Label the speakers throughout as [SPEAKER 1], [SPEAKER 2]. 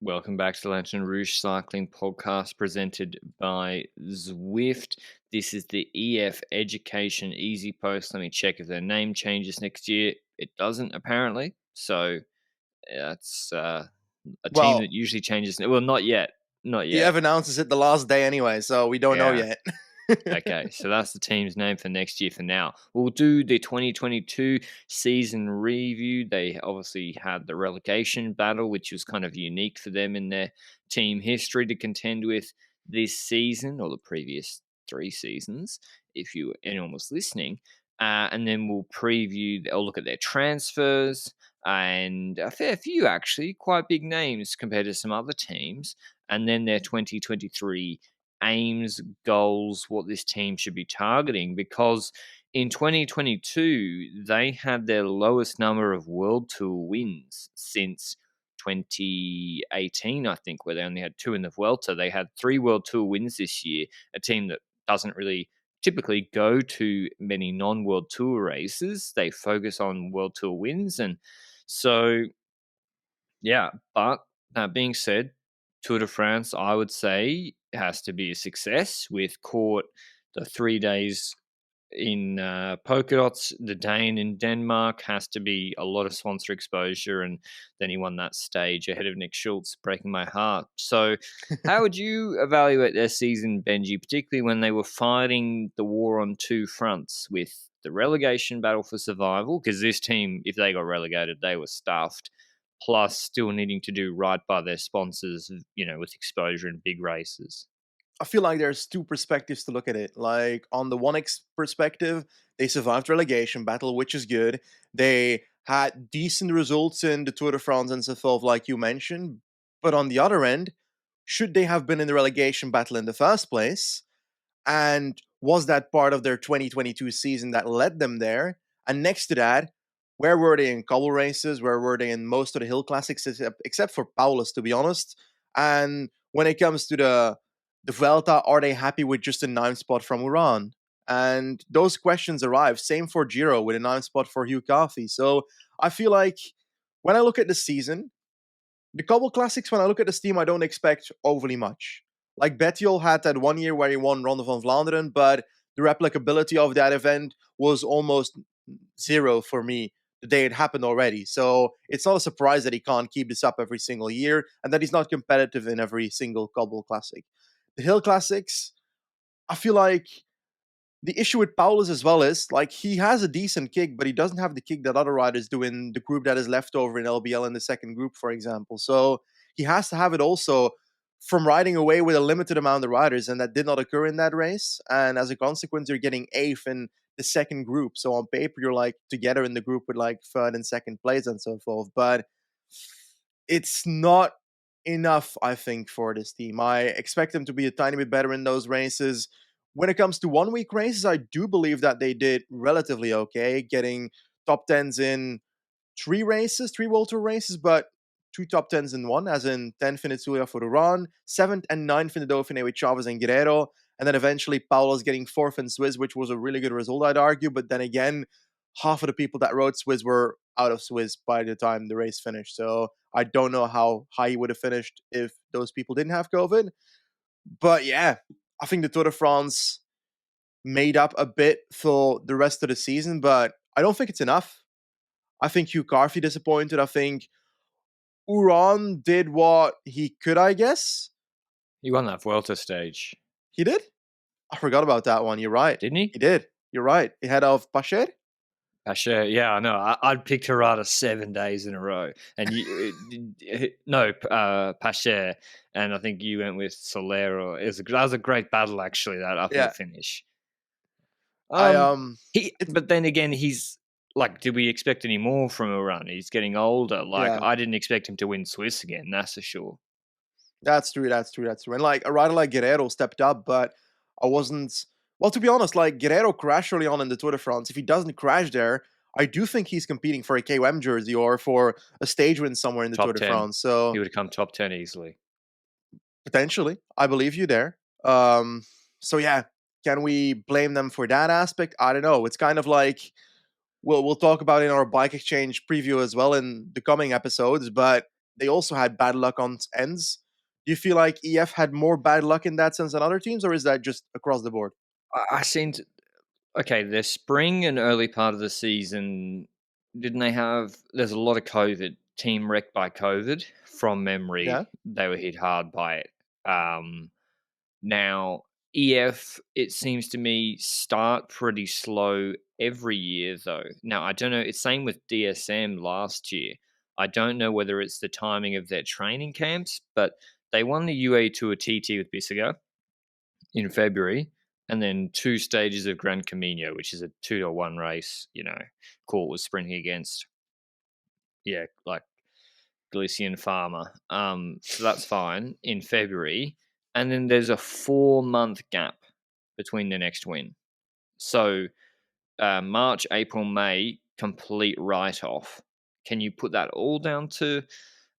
[SPEAKER 1] Welcome back to the Lanterne Rouge Cycling Podcast presented by Zwift. This is the EF Education-EasyPost. Let me check if their name changes next year. It doesn't, apparently. So that's a team
[SPEAKER 2] Well,
[SPEAKER 1] that usually changes. Well, not yet. Not yet.
[SPEAKER 2] EF announces it the last day anyway, so we don't know
[SPEAKER 1] Yeah.
[SPEAKER 2] yet.
[SPEAKER 1] Okay, so that's the team's name for next year for now. We'll do the 2022 season review. They obviously had the relegation battle, which was kind of unique for them in their team history to contend with this season or the previous 3 seasons, if anyone was listening. And then we'll preview, or look at their transfers and a fair few, actually, quite big names compared to some other teams. And then their 2023 aims, goals, what this team should be targeting, because in 2022 they had their lowest number of World Tour wins since 2018, I think, where they only had 2 in the Vuelta. They had 3 World Tour wins this year, a team that doesn't really typically go to many non-World Tour races. They focus on World Tour wins, and so yeah, but that being said, Tour de France, I would say, has to be a success. With Court, the 3 days in polka dots, the Dane in Denmark has to be a lot of sponsor exposure, and then he won that stage ahead of Nick Schultz, breaking my heart. So, how would you evaluate their season, Benji, particularly when they were fighting the war on 2 fronts with the relegation battle for survival? Because this team, if they got relegated, they were stuffed. Plus, still needing to do right by their sponsors, with exposure in big races.
[SPEAKER 2] I feel like there's two perspectives to look at it. Like, on the perspective, they survived relegation battle, which is good. They had decent results in the Tour de France and so forth, like you mentioned. But on the other end, should they have been in the relegation battle in the first place? And was that part of their 2022 season that led them there? And next to that, where were they in cobble races? Where were they in most of the hill classics, except for Paulus, to be honest? And when it comes to the Vuelta, are they happy with just a 9th spot from Uran? And those questions arrive. Same for Giro with a 9th spot for Hugh Carthy. So I feel like when I look at the season, the Cobble Classics, when I look at this team, I don't expect overly much. Like Bettiol had that 1 year where he won Ronde van Vlaanderen, but the replicability of that event was almost zero for me the day it happened already. So it's not a surprise that he can't keep this up every single year and that he's not competitive in every single Cobble Classic. The Hill Classics, I feel like the issue with Paulus as well is, like, he has a decent kick, but he doesn't have the kick that other riders do in the group that is left over in LBL in the second group, for example. So he has to have it also from riding away with a limited amount of riders, and that did not occur in that race. And as a consequence, you're getting eighth in the second group. So on paper, you're like together in the group with like third and second place and so forth. But it's not enough, I think, for this team. I expect them to be a tiny bit better in those races. When it comes to 1 week races, I do believe that they did relatively okay, getting top 10s in 3 World Tour races, but 2 top 10s in one, as in 10th in Itzulia for the run, 7th and 9th in the Dauphiné with Chavez and Guerrero, and then eventually Paulo's getting 4th in Swiss, which was a really good result, I'd argue. But then again, half of the people that rode Swiss were out of Swiss by the time the race finished. So I don't know how high he would have finished if those people didn't have COVID. But yeah, I think the Tour de France made up a bit for the rest of the season, but I don't think it's enough. I think Hugh Carthy disappointed. I think Uran did what he could, I guess.
[SPEAKER 1] He won that Vuelta stage.
[SPEAKER 2] He did? I forgot about that one. You're right.
[SPEAKER 1] Didn't he?
[SPEAKER 2] He did. You're right. Ahead of Pacher?
[SPEAKER 1] Pacher, yeah, I know. I'd picked Harada 7 days in a row, and Pacher, and I think you went with Solero. That was a great battle, actually. That up in the finish. But then again, he's like, did we expect any more from a run? He's getting older. Like, I didn't expect him to win Swiss again. That's for sure.
[SPEAKER 2] That's true. And like a rider like Guerrero stepped up, but I wasn't. Well, to be honest, like Guerrero crashed early on in the Tour de France. If he doesn't crash there, I do think he's competing for a KOM jersey or for a stage win somewhere in the Tour de France. So
[SPEAKER 1] he would come top 10 easily.
[SPEAKER 2] Potentially, I believe you there. So yeah, can we blame them for that aspect? I don't know. It's kind of like we'll talk about it in our bike exchange preview as well in the coming episodes, but they also had bad luck on ends. Do you feel like EF had more bad luck in that sense than other teams, or is that just across the board?
[SPEAKER 1] I seem to. Okay, their spring and early part of the season, didn't they have? There's a lot of COVID. Team wrecked by COVID. From
[SPEAKER 2] Yeah,
[SPEAKER 1] memory, they were hit hard by it. Um, Now, EF, it seems to me, start pretty slow every year, though. Now, I don't know. It's same with DSM last year. I don't know whether it's the timing of their training camps, but they won the UA Tour TT with Bissiger in February, and then two stages of Gran Camino, which is a 2-1 race. Court was sprinting against, yeah, like Galician farmer. So that's fine in February. And then there's a 4-month gap between the next win. So March, April, May, complete write off. Can you put that all down to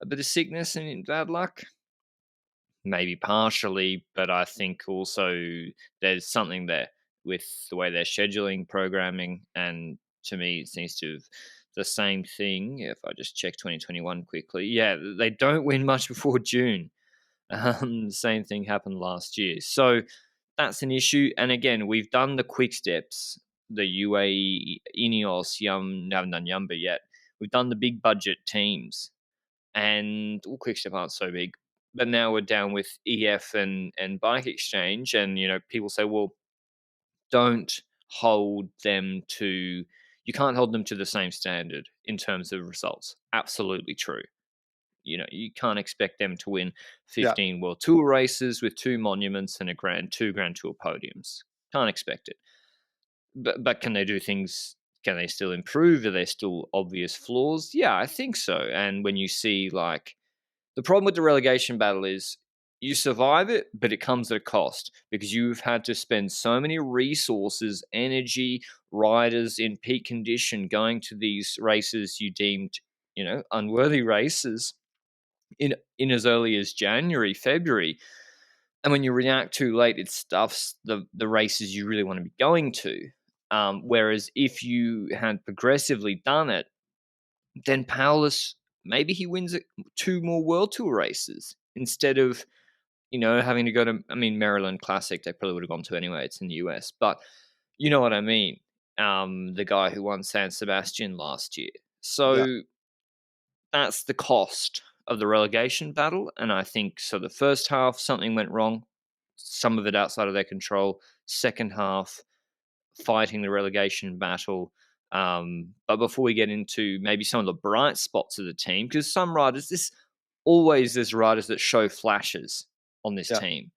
[SPEAKER 1] a bit of sickness and bad luck? Maybe partially, but I think also there's something there with the way they're scheduling, programming, and to me, it seems to have the same thing. If I just check 2021 quickly, yeah, they don't win much before June. The same thing happened last year, so that's an issue. And again, we've done the quick steps, the UAE, Ineos, haven't done Yumba yet. We've done the big budget teams, and Quickstep aren't so big. But now we're down with EF and Bike Exchange, and people say, well, don't hold them to. You can't hold them to the same standard in terms of results. Absolutely true. You can't expect them to win
[SPEAKER 2] yeah,
[SPEAKER 1] 15 World Tour races with two monuments and two Grand Tour podiums. Can't expect it. But can they do things? Can they still improve? Are there still obvious flaws? Yeah, I think so. And when you see the problem with the relegation battle is you survive it, but it comes at a cost because you've had to spend so many resources, energy, riders in peak condition going to these races you deemed, unworthy races in as early as January, February. And when you react too late, it stuffs the races you really want to be going to. Whereas if you had progressively done it, then Paulus, maybe he wins two more World Tour races instead of having to go to. I mean, Maryland Classic, they probably would have gone to anyway. It's in the US, but you know what I mean. The guy who won San Sebastian last year.
[SPEAKER 2] yeah,
[SPEAKER 1] So that's the cost of the relegation battle. And I think so. The first half, something went wrong, some of it outside of their control. Second half, fighting the relegation battle. But before we get into maybe some of the bright spots of the team, because some riders, there's riders that show flashes on this
[SPEAKER 2] yeah.
[SPEAKER 1] team.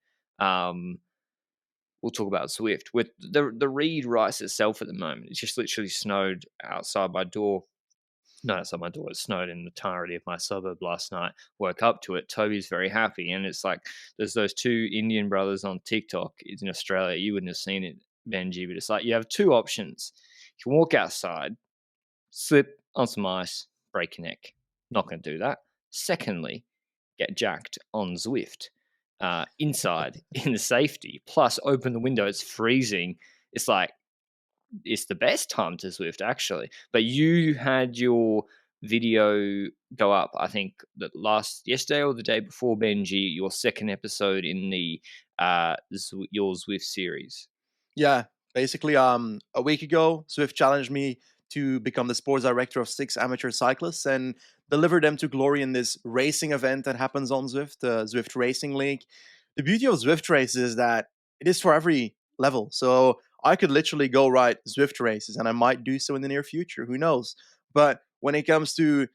[SPEAKER 1] We'll talk about Zwift. With the Reed writes itself at the moment. It's just literally snowed outside my door. Not outside my door. It snowed in the entirety of my suburb last night. Woke up to it. Toby's very happy, and it's like there's those two Indian brothers on TikTok. It's in Australia. You wouldn't have seen it, Benji, but it's like you have two options. You can walk outside, slip on some ice, break your neck. Not going to do that. Secondly, get jacked on Zwift inside in the safety. Plus, open the window. It's freezing. It's like it's the best time to Zwift actually. But you had your video go up, I think that yesterday or the day before, Benji, your second episode in the your Zwift series.
[SPEAKER 2] Yeah, basically, a week ago, Swift challenged me to become the sports director of 6 amateur cyclists and deliver them to glory in this racing event that happens on Zwift, the Zwift Racing League. The beauty of Zwift races is that it is for every level. So I could literally go ride Zwift races, and I might do so in the near future. Who knows? But when it comes to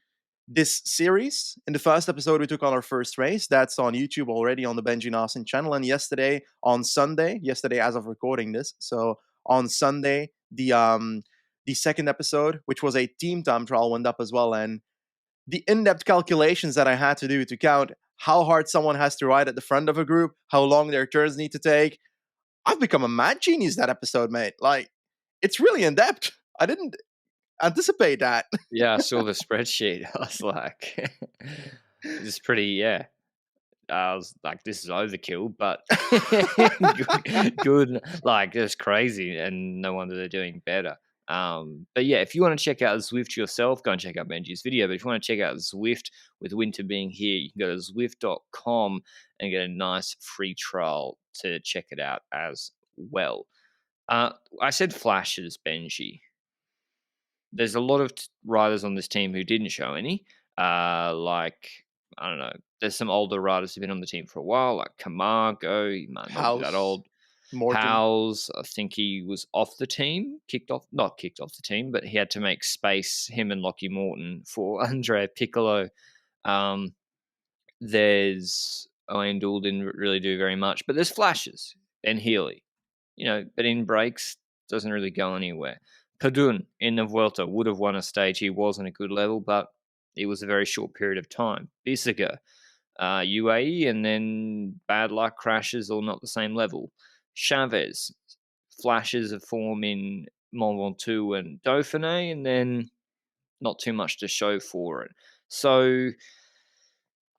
[SPEAKER 2] this series. In the first episode, we took on our first race. That's on YouTube already on the Benji Naesen channel. And yesterday, on Sunday, yesterday as of recording this, so on Sunday, the second episode, which was a team time trial, went up as well. And the in-depth calculations that I had to do to count how hard someone has to ride at the front of a group, how long their turns need to take. I've become a mad genius that episode, mate. Like, it's really in depth. I didn't anticipate that.
[SPEAKER 1] Yeah, I saw the spreadsheet. I was like, this is pretty, yeah. I was like, this is overkill, but good. Like, it's crazy, and no wonder they're doing better. But yeah, if you want to check out Zwift yourself, go and check out Benji's video. But if you want to check out Zwift with winter being here, you can go to Zwift.com and get a nice free trial to check it out as well. I said flashes, Benji. There's a lot of riders on this team who didn't show any. Like, I don't know. There's some older riders who've been on the team for a while, like Camargo. He might not be that
[SPEAKER 2] House,
[SPEAKER 1] old.
[SPEAKER 2] Morton.
[SPEAKER 1] Howes, I think he was off the team, not kicked off the team, but he had to make space, him and Lockie Morton, for Andrea Piccolo. There's Owen Dool didn't really do very much, but there's flashes. Ben Healy, but in breaks, doesn't really go anywhere. Padun in the Vuelta would have won a stage. He wasn't a good level, but it was a very short period of time. Bissiger, UAE, and then bad luck crashes or not the same level. Chavez, flashes of form in Mont Ventoux and Dauphiné, and then not too much to show for it. So,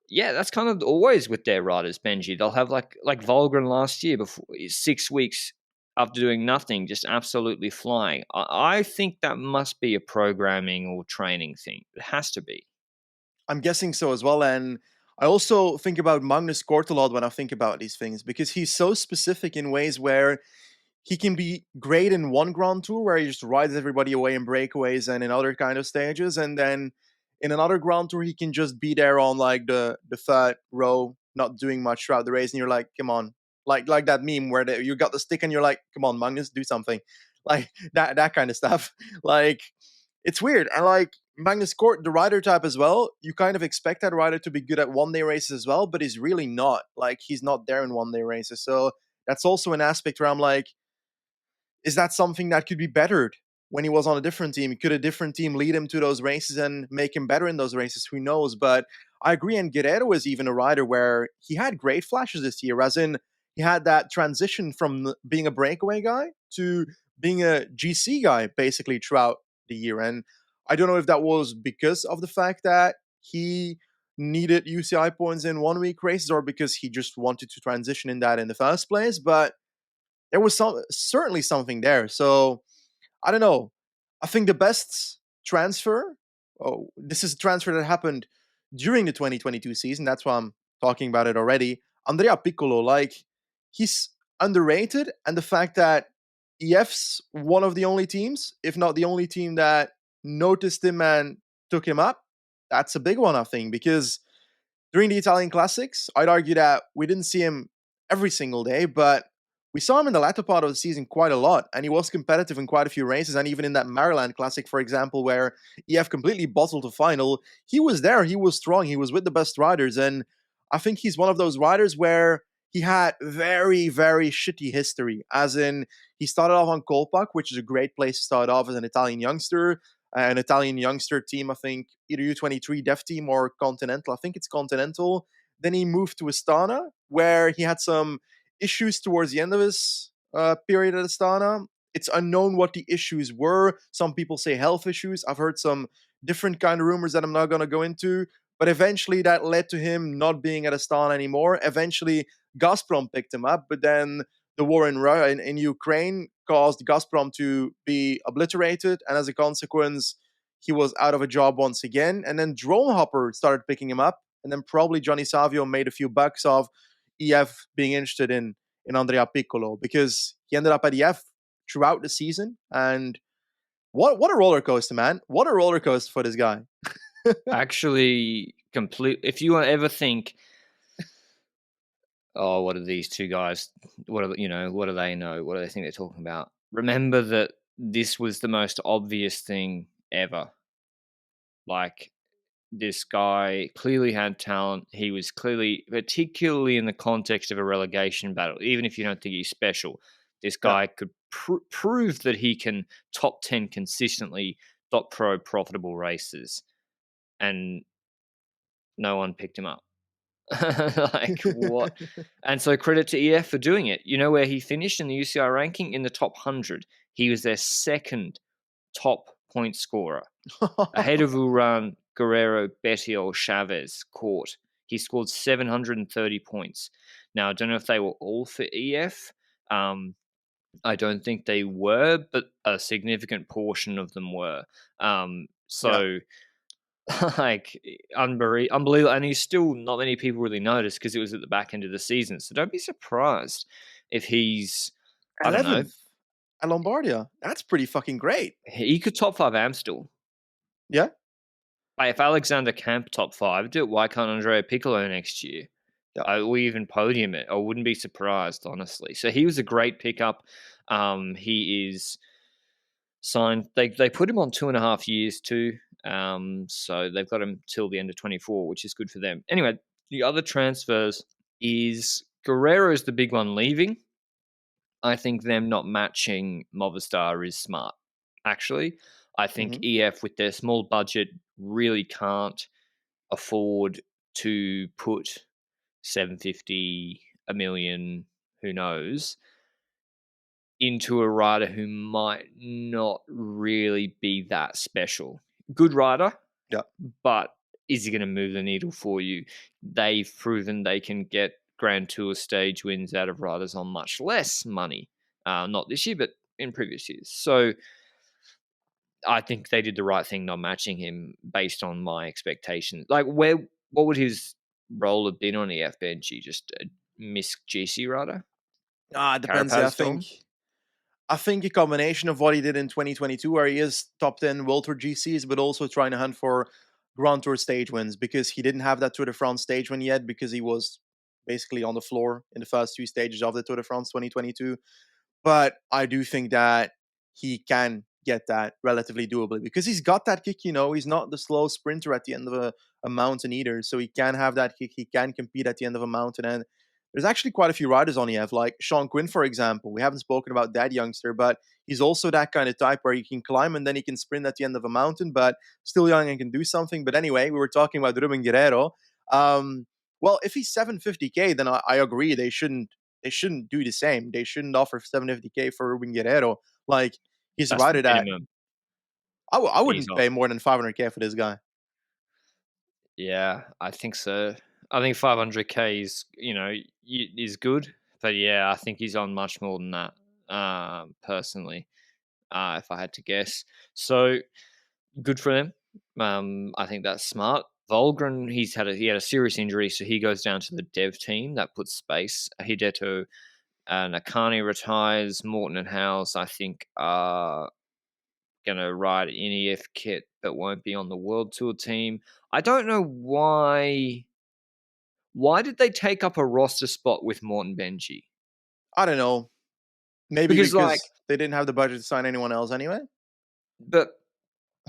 [SPEAKER 1] yeah, that's kind of always with their riders, Benji. They'll have like Volgren last year, before 6 weeks after doing nothing, just absolutely flying. I think that must be a programming or training thing. It has to be.
[SPEAKER 2] I'm guessing so as well. And I also think about Magnus Cort a lot when I think about these things because he's so specific in ways where he can be great in one Grand Tour where he just rides everybody away in breakaways and in other kind of stages, and then in another Grand Tour he can just be there on like the third row, not doing much throughout the race, and you're like, come on, like that meme where you got the stick and you're like, come on, Magnus, do something, like that kind of stuff. Like it's weird, and like Magnus Cort, the rider type as well, you kind of expect that rider to be good at one day races as well, but he's really not. Like he's not there in one day races, so that's also an aspect where I'm like, is that something that could be bettered when he was on a different team? Could a different team lead him to those races and make him better in those races? Who knows? But I agree. And Guerrero is even a rider where he had great flashes this year, as in he had that transition from being a breakaway guy to being a GC guy basically throughout the year. And I don't know if that was because of the fact that he needed UCI points in 1 week races or because he just wanted to transition in that in the first place. But there was certainly something there. So I don't know. I think the best transfer. Oh, this is a transfer that happened during the 2022 season. That's why I'm talking about it already. Andrea Piccolo, like he's underrated, and the fact that EF's one of the only teams, if not the only team that noticed him and took him up, that's a big one, I think, because during the Italian Classics, I'd argue that we didn't see him every single day, but we saw him in the latter part of the season quite a lot, and he was competitive in quite a few races, and even in that Maryland Classic, for example, where EF completely bottled the final, he was there, he was strong, he was with the best riders, and I think he's one of those riders where he had very, very shitty history, as in he started off on Kolpak, which is a great place to start off as an Italian youngster, an Italian youngster team, I think either U23 Def Team or Continental. I think it's Continental. Then he moved to Astana, where he had some issues towards the end of his period at Astana. It's unknown what the issues were. Some people say health issues. I've heard some different kind of rumors that I'm not going to go into. But eventually that led to him not being at Astana anymore. Eventually Gazprom picked him up, but then the war in Ukraine caused Gazprom to be obliterated, and as a consequence, he was out of a job once again. And then Drone Hopper started picking him up, and then probably Johnny Savio made a few bucks off EF being interested in Andrea Piccolo because he ended up at EF throughout the season. And what a roller coaster, man! What a roller coaster for this guy.
[SPEAKER 1] Actually, if you ever think, oh, what are these two guys? What do they know? What do they think they're talking about? Remember that this was the most obvious thing ever. Like, this guy clearly had talent. He was clearly, particularly in the context of a relegation battle, even if you don't think he's special, this
[SPEAKER 2] Yeah.
[SPEAKER 1] guy could prove that he can top 10 consistently, .pro profitable races, and no one picked him up. Like, what? And so credit to EF for doing it. You know where he finished in the UCI ranking? In the top 100. He was their second top point scorer, ahead of Uran, Guerrero, Bettiol, Chavez, Cort. He scored 730 points. Now, I don't know if they were all for EF. I don't think they were, but a significant portion of them were.
[SPEAKER 2] Yeah.
[SPEAKER 1] So like unbelievable, and he's still not many people really noticed because it was at the back end of the season. So don't be surprised if he's, I don't know,
[SPEAKER 2] 11th at Lombardia. That's pretty fucking great.
[SPEAKER 1] he could top five Amstel.
[SPEAKER 2] Yeah.
[SPEAKER 1] Like, if Alexander Camp top five it, why can't Andrea Piccolo next year?
[SPEAKER 2] Yeah.
[SPEAKER 1] We even podium it. I wouldn't be surprised, honestly. So he was a great pickup. He is signed. They put him on 2.5 years too. So they've got him till the end of 24, which is good for them. Anyway, the other transfers is Guerrero is the big one leaving. I think them not matching Movistar is smart. Actually, I think
[SPEAKER 2] Hmm.
[SPEAKER 1] EF with their small budget really can't afford to put 750, a million, who knows, into a rider who might not really be that special. Good rider,
[SPEAKER 2] Yeah.
[SPEAKER 1] but is he going to move the needle for you? They've proven they can get Grand Tour stage wins out of riders on much less money. Not this year, but in previous years. So I think they did the right thing not matching him based on my expectations. Like, what would his role have been on EF Benji? Just a Miss GC rider?
[SPEAKER 2] It depends. Yeah,
[SPEAKER 1] Carapaz Storm?
[SPEAKER 2] I think a combination of what he did in 2022, where he is top 10 World Tour GCs, but also trying to hunt for Grand Tour stage wins because he didn't have that Tour de France stage win yet because he was basically on the floor in the first two stages of the Tour de France 2022. But I do think that he can get that relatively doably because he's got that kick, he's not the slow sprinter at the end of a mountain either. So he can have that kick. He can compete at the end of a mountain. And there's actually quite a few riders on EF, like Sean Quinn, for example. We haven't spoken about that youngster, but he's also that kind of type where he can climb and then he can sprint at the end of a mountain, but still young and can do something. But anyway, we were talking about Ruben Guerrero. Well, if he's 750K, then I agree they shouldn't do the same. They shouldn't offer 750K for Ruben Guerrero. Like he's a
[SPEAKER 1] That's the
[SPEAKER 2] rider that
[SPEAKER 1] minimum
[SPEAKER 2] I
[SPEAKER 1] he's
[SPEAKER 2] wouldn't
[SPEAKER 1] on.
[SPEAKER 2] pay more than 500K for this guy.
[SPEAKER 1] Yeah, I think so. I think 500K is, is good. But yeah, I think he's on much more than that, personally, if I had to guess. So good for them. I think that's smart. Volgren, he had a serious injury, so he goes down to the dev team. That puts space. Hideto Nakani retires. Morton and Howes, I think, are going to ride in EF kit, but won't be on the World Tour team. I don't know why. Why did they take up a roster spot with Morton Benji?
[SPEAKER 2] I don't know. Maybe
[SPEAKER 1] Because, like,
[SPEAKER 2] because they didn't have the budget to sign anyone else anyway.
[SPEAKER 1] but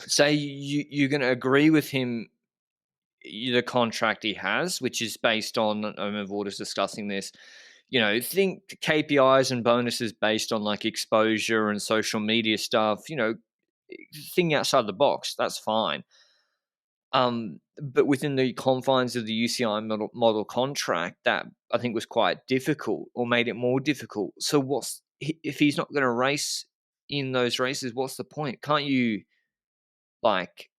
[SPEAKER 1] say you're going to agree with him the contract he has, which is based on, I remember Waters discussing this, think KPIs and bonuses based on like exposure and social media stuff, thinking outside the box, that's fine. But within the confines of the UCI model contract, that I think was quite difficult or made it more difficult. So if he's not going to race in those races, what's the point? Can't you like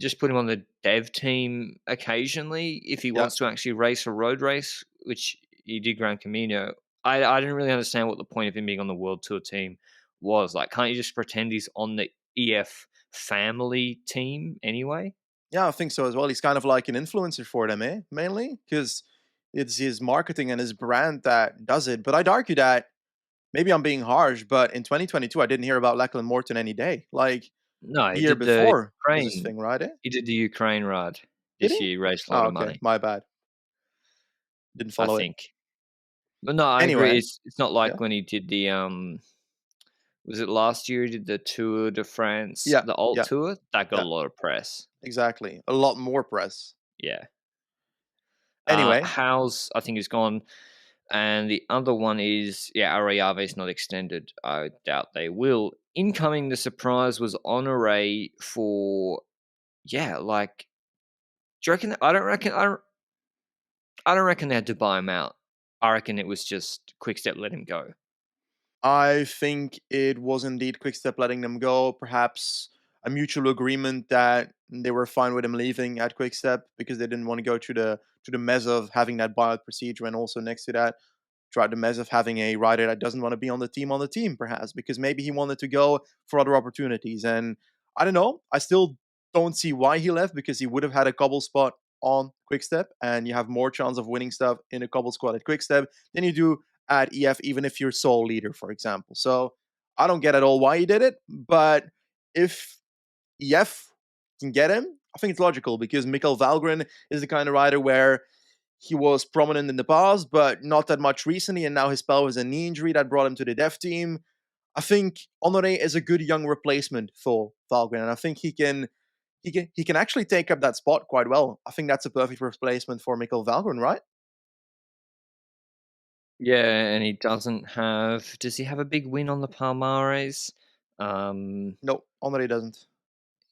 [SPEAKER 1] just put him on the dev team occasionally if he
[SPEAKER 2] Yeah.
[SPEAKER 1] wants to actually race a road race, which he did Gran Camino. I didn't really understand what the point of him being on the World Tour team was. Like, can't you just pretend he's on the EF family team anyway?
[SPEAKER 2] Yeah, I think so as well. He's kind of like an influencer for them, mainly because it's his marketing and his brand that does it. But I'd argue that maybe I'm being harsh, but in 2022, I didn't hear about Lachlan Morton any day. Like
[SPEAKER 1] No,
[SPEAKER 2] the
[SPEAKER 1] he
[SPEAKER 2] year
[SPEAKER 1] did the
[SPEAKER 2] before was his
[SPEAKER 1] Ukraine.
[SPEAKER 2] thing, right?
[SPEAKER 1] He did the Ukraine ride
[SPEAKER 2] Did
[SPEAKER 1] this
[SPEAKER 2] he?
[SPEAKER 1] year. He raised a lot
[SPEAKER 2] Oh,
[SPEAKER 1] of
[SPEAKER 2] okay.
[SPEAKER 1] money,
[SPEAKER 2] My bad. Didn't
[SPEAKER 1] I
[SPEAKER 2] follow it.
[SPEAKER 1] think. But no, I agree.
[SPEAKER 2] Anyway,
[SPEAKER 1] It's not
[SPEAKER 2] yeah.
[SPEAKER 1] like when he did the was it last year he did the Tour de France,
[SPEAKER 2] Yeah.
[SPEAKER 1] the Alt
[SPEAKER 2] Yeah.
[SPEAKER 1] Tour? That got
[SPEAKER 2] Yeah.
[SPEAKER 1] a lot of press.
[SPEAKER 2] Exactly. A lot more press.
[SPEAKER 1] Yeah.
[SPEAKER 2] Anyway,
[SPEAKER 1] House, I think, is gone. And the other one is, yeah, Arayave is not extended. I doubt they will. Incoming, the surprise was Honore for, yeah, like, do you reckon? I don't reckon they had to buy him out. I reckon it was just Quickstep let him go.
[SPEAKER 2] I think it was indeed Quickstep letting them go. Perhaps a mutual agreement that they were fine with him leaving at Quickstep because they didn't want to go to the mess of having that buyout procedure and also next to that throughout the mess of having a rider that doesn't want to be on the team, perhaps, because maybe he wanted to go for other opportunities. And I don't know. I still don't see why he left because he would have had a cobble spot on Quickstep, and you have more chance of winning stuff in a cobble squad at Quickstep than you do at EF, even if you're sole leader, for example. So I don't get at all why he did it, but if EF can get him, I think it's logical because Mikkel Valgren is the kind of rider where he was prominent in the past, but not that much recently, and now his spell was a knee injury that brought him to the dev team. I think Honoré is a good young replacement for Valgren, and I think he can actually take up that spot quite well. I think that's a perfect replacement for Mikkel Valgren, right?
[SPEAKER 1] Yeah, and he doesn't have. Does he have a big win on the Palmares? Um,
[SPEAKER 2] No, Honoré doesn't.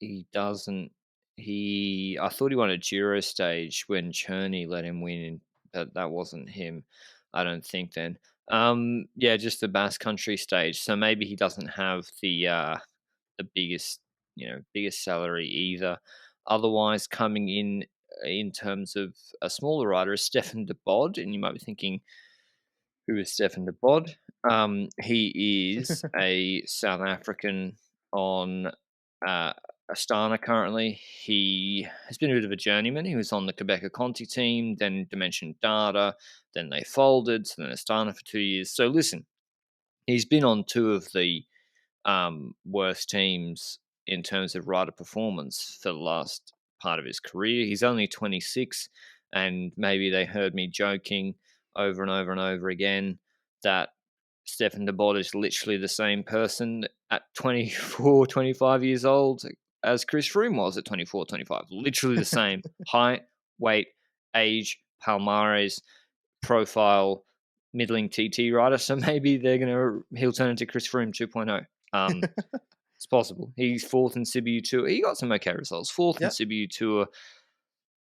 [SPEAKER 1] he doesn't. I thought he won a Giro stage when Cherney let him win, but that wasn't him. I don't think then. Yeah, just the Basque Country stage. So maybe he doesn't have the biggest biggest salary either. Otherwise, coming in terms of a smaller rider is Stefan de Bod, and you might be thinking, who is Stefan de Bod? He is a South African on uh, Astana currently. He has been a bit of a journeyman. He was on the Quebec Conti team, then Dimension Data, then they folded, so then Astana for 2 years. So listen, he's been on two of the worst teams in terms of rider performance for the last part of his career. He's only 26, and maybe they heard me joking over and over and over again that Stefan de Bod is literally the same person at 24, 25 years old as Chris Froome was at 24, 25. Literally the same height, weight, age, Palmares, profile, middling TT rider. So maybe he'll turn into Chris Froome 2.0. It's possible. He's fourth in Sibiu Tour. He got some okay results. Fourth in
[SPEAKER 2] Yeah.
[SPEAKER 1] Sibiu Tour.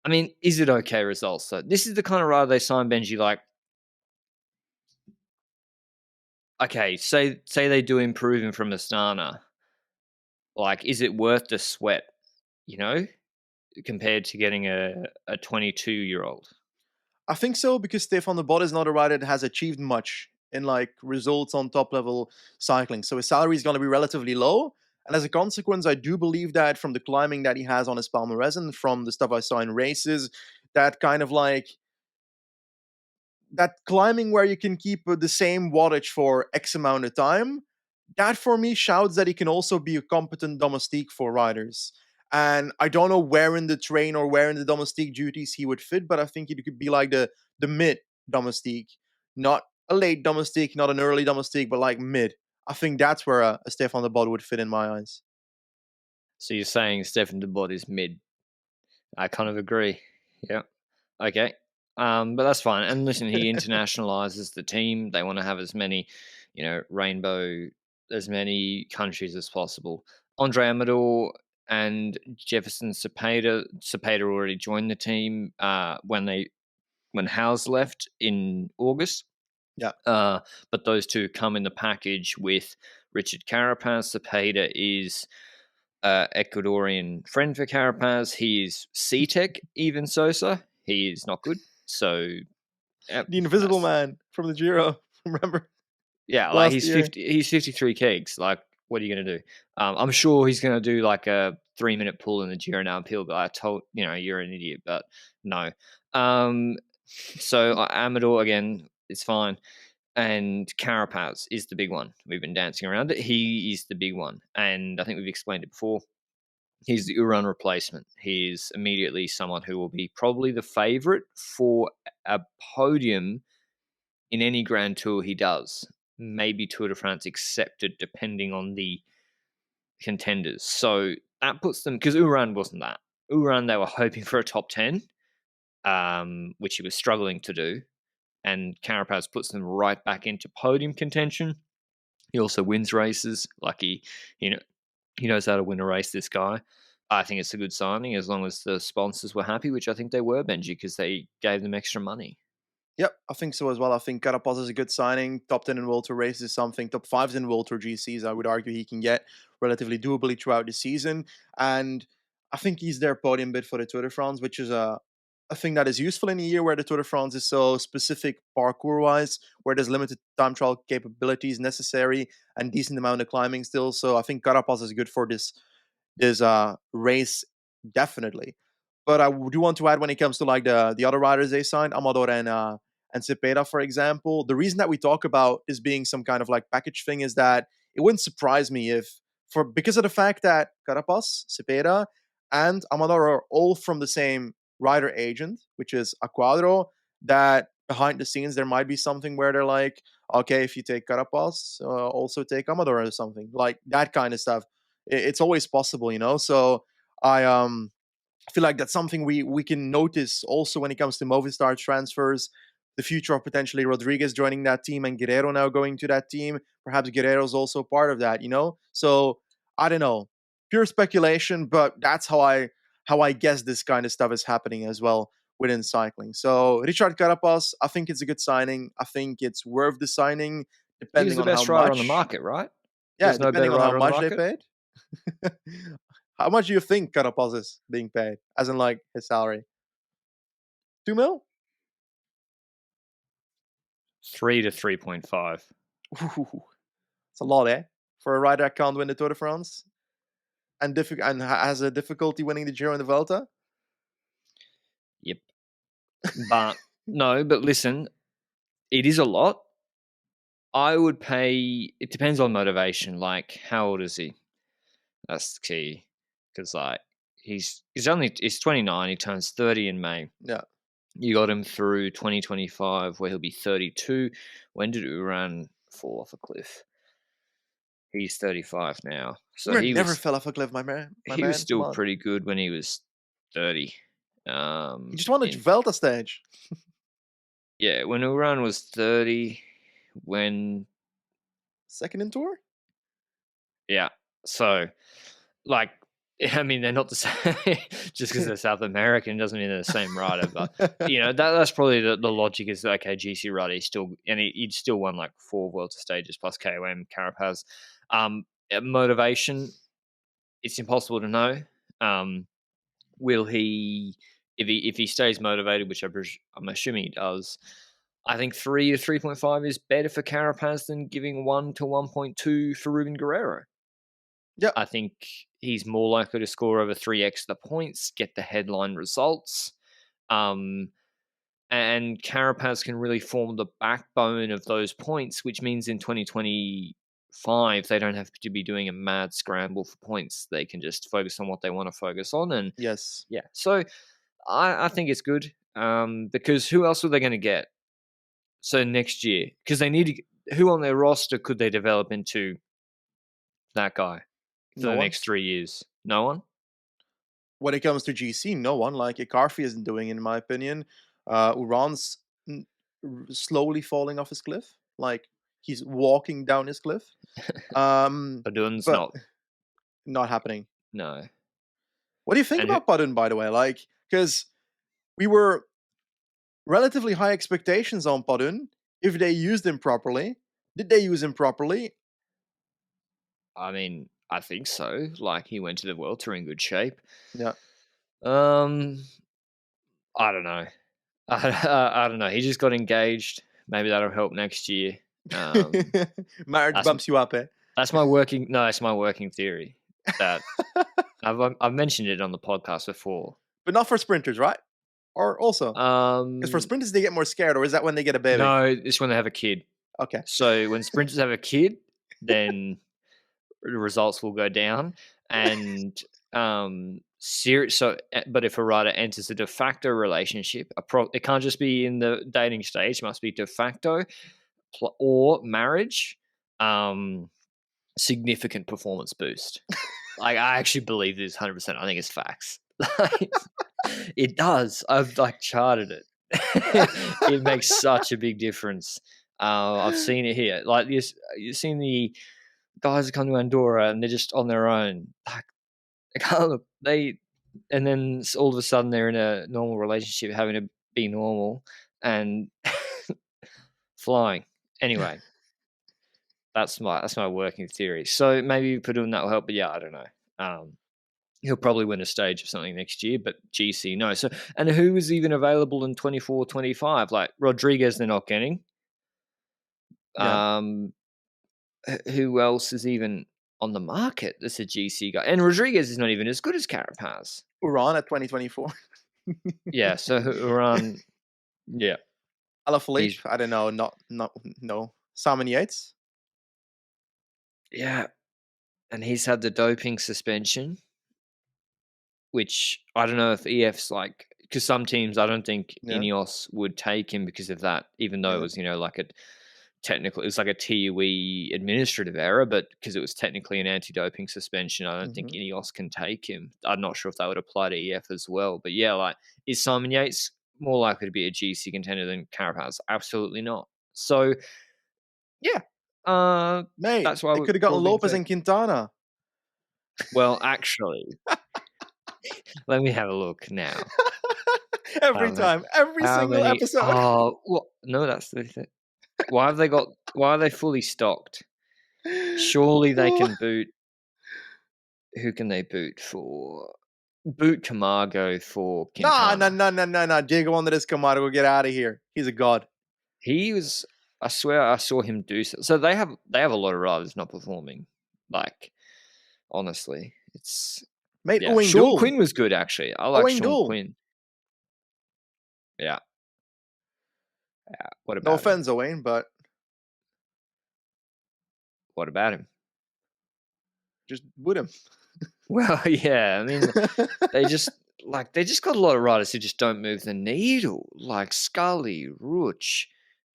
[SPEAKER 1] I mean, is it okay results? So this is the kind of rider they sign Benji. Like, okay, say they do improve him from Astana. Like, is it worth the sweat? You know, compared to getting a 22-year-old.
[SPEAKER 2] I think so because Stefan de Bod is not a rider that has achieved much in like results on top level cycling. So his salary is going to be relatively low. And as a consequence, I do believe that from the climbing that he has on his palmarès and from the stuff I saw in races, that kind of like that climbing where you can keep the same wattage for X amount of time, that for me shouts that he can also be a competent domestique for riders. And I don't know where in the train or where in the domestique duties he would fit, but I think he could be like the mid domestique, not a late domestique, not an early domestique, but like mid. I think that's where a Stefan de Bod would fit in my eyes.
[SPEAKER 1] So you're saying Stefan de Bod is mid? I kind of agree. Yeah. Okay. But that's fine. And listen, he internationalizes the team. They want to have as many, as many countries as possible. Andre Amador and Jefferson Cepeda already joined the team when Howes left in August.
[SPEAKER 2] Yeah.
[SPEAKER 1] But those two come in the package with Richard Carapaz. Cepeda is Ecuadorian friend for Carapaz. He is C-Tech, even Sosa. He is not good. So, yep,
[SPEAKER 2] The Invisible Man from the Giro. Remember
[SPEAKER 1] yeah, like
[SPEAKER 2] last year?
[SPEAKER 1] he's 53 kegs. Like, what are you going to do? I'm sure he's going to do like a 3-minute pull in the Giro downhill, but I told, you're an idiot, but no. So Amador, again, it's fine. And Carapaz is the big one. We've been dancing around it. He is the big one. And I think we've explained it before. He's the Uran replacement. He's immediately someone who will be probably the favourite for a podium in any Grand Tour he does. Maybe Tour de France accepted, depending on the contenders. So that puts them, because Uran wasn't that. Uran, they were hoping for a top 10, which he was struggling to do. And Carapaz puts them right back into podium contention. He also wins races. Like he knows how to win a race, this guy. I think it's a good signing as long as the sponsors were happy, which I think they were, Benji, because they gave them extra money.
[SPEAKER 2] Yep, I think so as well. I think Carapaz is a good signing. Top 10 in World Tour races is something. Top 5s in World Tour GCs, I would argue he can get relatively doably throughout the season. And I think he's their podium bid for the Tour de France, which is a thing that is useful in a year where the Tour de France is so specific parkour wise, where there's limited time trial capabilities necessary and decent amount of climbing still. So I think Carapaz is good for this race definitely. But I do want to add when it comes to like the other riders they signed, Amador and Cepeda, for example. The reason that we talk about this being some kind of like package thing is that it wouldn't surprise me if for because of the fact that Carapaz, Cepeda, and Amador are all from the same rider agent, which is Aquadro, that behind the scenes there might be something where they're like, okay, if you take Carapaz, also take Amador or something like that kind of stuff. It's always possible, you know. So I feel like that's something we can notice also when it comes to Movistar transfers. The future of potentially Rodriguez joining that team and Guerrero now going to that team. Perhaps Guerrero's also part of that, you know? So I don't know. Pure speculation, but that's how I guess this kind of stuff is happening as well within cycling. So Richard Carapaz, I think it's a good signing. I think it's worth the signing,
[SPEAKER 1] He was
[SPEAKER 2] depending
[SPEAKER 1] the
[SPEAKER 2] on how
[SPEAKER 1] best rider on the
[SPEAKER 2] much.
[SPEAKER 1] market, right?
[SPEAKER 2] Yeah,
[SPEAKER 1] There's no
[SPEAKER 2] depending
[SPEAKER 1] better
[SPEAKER 2] on how
[SPEAKER 1] rider on the
[SPEAKER 2] much they
[SPEAKER 1] market.
[SPEAKER 2] paid. How much do you think Carapaz is being paid? As in like his salary? 2 mil?
[SPEAKER 1] 3 to 3.5.
[SPEAKER 2] Ooh, it's a lot, eh? For a rider that can't win the Tour de France and has a difficulty winning the Giro and the Vuelta.
[SPEAKER 1] Yep. But no, but listen, it is a lot. I would pay. It depends on motivation. Like, how old is he? That's the key. Because like he's 29. He turns 30 in May.
[SPEAKER 2] Yeah,
[SPEAKER 1] You got him through 2025, where he'll be 32. When did Uran fall off a cliff? He's 35 now. So
[SPEAKER 2] Uran never fell off a cliff, my man. My
[SPEAKER 1] he was
[SPEAKER 2] man, come
[SPEAKER 1] still
[SPEAKER 2] on.
[SPEAKER 1] pretty good when he was 30.
[SPEAKER 2] He just won the
[SPEAKER 1] In
[SPEAKER 2] Vuelta stage.
[SPEAKER 1] Yeah, when Uran was 30, when
[SPEAKER 2] Second in Tour.
[SPEAKER 1] yeah, so like I mean they're not the same. Just because they're South American doesn't mean they're the same rider. But that's probably the logic is okay. GC rider he's still and he'd still won like 4 World stages plus KOM Carapaz. Motivation, it's impossible to know. Will he if he stays motivated, which I'm assuming he does. I think 3 to 3.5 is better for Carapaz than giving 1 to 1.2 for Ruben Guerrero.
[SPEAKER 2] Yeah,
[SPEAKER 1] I think he's more likely to score over 3x the points, get the headline results. And Carapaz can really form the backbone of those points, which means in 2025 they don't have to be doing a mad scramble for points. They can just focus on what they want to focus on. And
[SPEAKER 2] yes.
[SPEAKER 1] yeah, so I think it's good because who else are they going to get? So next year, because they need who on their roster could they develop into that guy for
[SPEAKER 2] No
[SPEAKER 1] the
[SPEAKER 2] one.
[SPEAKER 1] next 3 years? No one.
[SPEAKER 2] When it comes to GC, no one. Like Icarfi isn't doing, in my opinion. Uran's slowly falling off his cliff. Like he's walking down his cliff.
[SPEAKER 1] Adun's
[SPEAKER 2] But
[SPEAKER 1] not.
[SPEAKER 2] not happening.
[SPEAKER 1] No.
[SPEAKER 2] What do you think
[SPEAKER 1] And who?
[SPEAKER 2] about Padun, by the way? Like, because we were relatively high expectations on Padun if they used him properly. Did they use him properly?
[SPEAKER 1] I mean, I think so. Like he went to the World Tour in good shape.
[SPEAKER 2] Yeah.
[SPEAKER 1] Um, I don't know. I don't know. He just got engaged. Maybe that'll help next year. Um,
[SPEAKER 2] Marriage
[SPEAKER 1] that's
[SPEAKER 2] bumps you up, eh?
[SPEAKER 1] that's my working. No, that's my working theory. That I've mentioned it on the podcast before.
[SPEAKER 2] But not for sprinters, right? Or also? Because for
[SPEAKER 1] Um,
[SPEAKER 2] sprinters, they get more scared, or is that when they get a baby?
[SPEAKER 1] no, it's when they have a kid.
[SPEAKER 2] Okay.
[SPEAKER 1] So when sprinters have a kid, then the results will go down. And but if a rider enters a de facto relationship, it can't just be in the dating stage. It must be de facto or marriage. Significant performance boost. Like I actually believe this 100%. I think it's facts. It does. I've like charted it. It makes such a big difference. I've seen it here. Like you've seen the guys that come to Andorra and they're just on their own. Like they can't look. And then all of a sudden they're in a normal relationship, having to be normal and flying. Anyway, that's my working theory. So maybe Padun that will help, but yeah, I don't know. He'll probably win a stage or something next year, but GC, no. So, and who is even available in 24, 25? Like Rodriguez, they're not getting.
[SPEAKER 2] Yeah.
[SPEAKER 1] Um, who else is even on the market that's a GC guy? And Rodriguez is not even as good as Carapaz.
[SPEAKER 2] Uran at 2024.
[SPEAKER 1] Yeah, so Uran, yeah,
[SPEAKER 2] Alaphilippe,
[SPEAKER 1] he's
[SPEAKER 2] I don't know, not no. Simon Yates.
[SPEAKER 1] yeah, and he's had the doping suspension, which I don't know if EF's like, because some teams I don't think
[SPEAKER 2] Yeah,
[SPEAKER 1] Ineos would take him because of that, even though it
[SPEAKER 2] yeah.
[SPEAKER 1] was like a technical, it was like a TUE administrative error, but because it was technically an anti-doping suspension, I don't think
[SPEAKER 2] Hmm.
[SPEAKER 1] Ineos can take him. I'm not sure if that would apply to EF as well, but yeah, like is Simon Yates more likely to be a GC contender than Carapaz? Absolutely not. So yeah,
[SPEAKER 2] Mate,
[SPEAKER 1] that's why
[SPEAKER 2] they
[SPEAKER 1] we're
[SPEAKER 2] could have gotten
[SPEAKER 1] probably going to
[SPEAKER 2] Lopez
[SPEAKER 1] take.
[SPEAKER 2] and Quintana
[SPEAKER 1] Well, actually, let me have a look now.
[SPEAKER 2] every
[SPEAKER 1] How many?
[SPEAKER 2] time, every
[SPEAKER 1] How
[SPEAKER 2] single
[SPEAKER 1] many?
[SPEAKER 2] episode.
[SPEAKER 1] Oh, what? No, that's the thing. Why have they got? Why are they fully stocked? Surely they
[SPEAKER 2] Oh.
[SPEAKER 1] can boot. Who can they boot for? Boot Camargo for
[SPEAKER 2] Nah, nah,
[SPEAKER 1] Quintana.
[SPEAKER 2] nah, nah, nah, nah. Diego Andres Camargo, get out of here. He's a god.
[SPEAKER 1] He was. I swear I saw him do so. So they have a lot of riders not performing. Like honestly, it's
[SPEAKER 2] Mate,
[SPEAKER 1] yeah.
[SPEAKER 2] Owain
[SPEAKER 1] Sean
[SPEAKER 2] Dool.
[SPEAKER 1] Quinn was good actually. I like
[SPEAKER 2] Owain
[SPEAKER 1] Sean
[SPEAKER 2] Dool.
[SPEAKER 1] Quinn. Yeah. What
[SPEAKER 2] No
[SPEAKER 1] about him?
[SPEAKER 2] offense, Owain, but
[SPEAKER 1] What about him?
[SPEAKER 2] just boot him.
[SPEAKER 1] Well, yeah. I mean, they just got a lot of riders who just don't move the needle, like Scully, Ruch,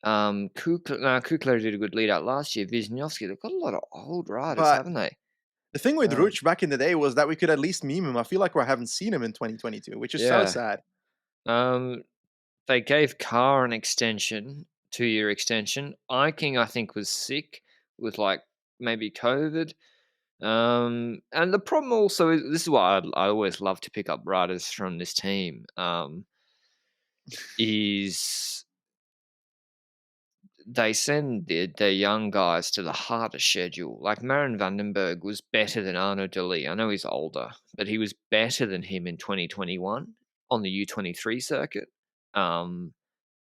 [SPEAKER 1] Kukla. No, Kukla did a good lead out last year. Wisniewski, they've got a lot of old riders,
[SPEAKER 2] But
[SPEAKER 1] haven't they?
[SPEAKER 2] the thing with
[SPEAKER 1] Um,
[SPEAKER 2] Ruch back in the day was that we could at least meme him. I feel like we haven't seen him in 2022, which is so
[SPEAKER 1] yeah.
[SPEAKER 2] sad.
[SPEAKER 1] Um, they gave Carr an extension, 2-year extension. Iking, I think, was sick with like maybe COVID. And the problem also is this is why I always love to pick up riders from this team. Is they send their young guys to the harder schedule. Like Marin Vandenberg was better than Arno Deli. I know he's older, but he was better than him in 2021 on the U23 circuit. And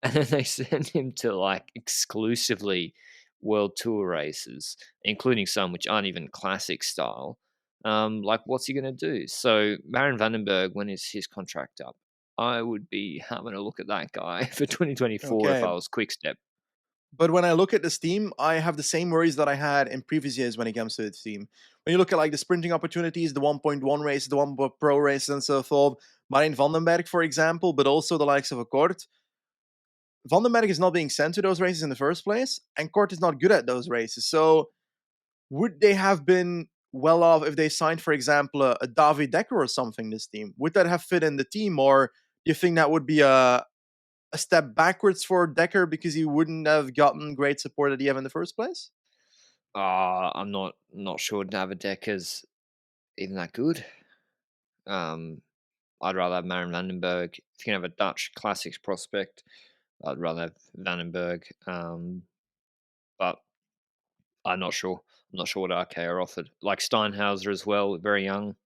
[SPEAKER 1] then they send him to like exclusively World Tour races, including some which aren't even classic style. Like, what's he going to do? So, Marin Vandenberg, when is his contract up? I would be having a look at that guy for 2024 if
[SPEAKER 2] Okay.
[SPEAKER 1] I was Quickstep.
[SPEAKER 2] But when I look at this team, I have the same worries that I had in previous years when it comes to this team. When you look at like the sprinting opportunities, the 1.1 race, the 1 Pro race, and so forth, Marijn Vandenberg, for example, but also the likes of a Kort. Vandenberg is not being sent to those races in the first place, and Kort is not good at those races. So would they have been well off if they signed, for example, a David Decker or something, this team? Would that have fit in the team, or do you think that would be a step backwards for Decker because he wouldn't have gotten great support at EF in the first place?
[SPEAKER 1] I'm not sure Navadeka's even that good. Um, I'd rather have Marin Vandenberg. If you can have a Dutch classics prospect, I'd rather have Vandenberg. But I'm not sure. I'm not sure what RK are offered. Like Steinhauser as well, very young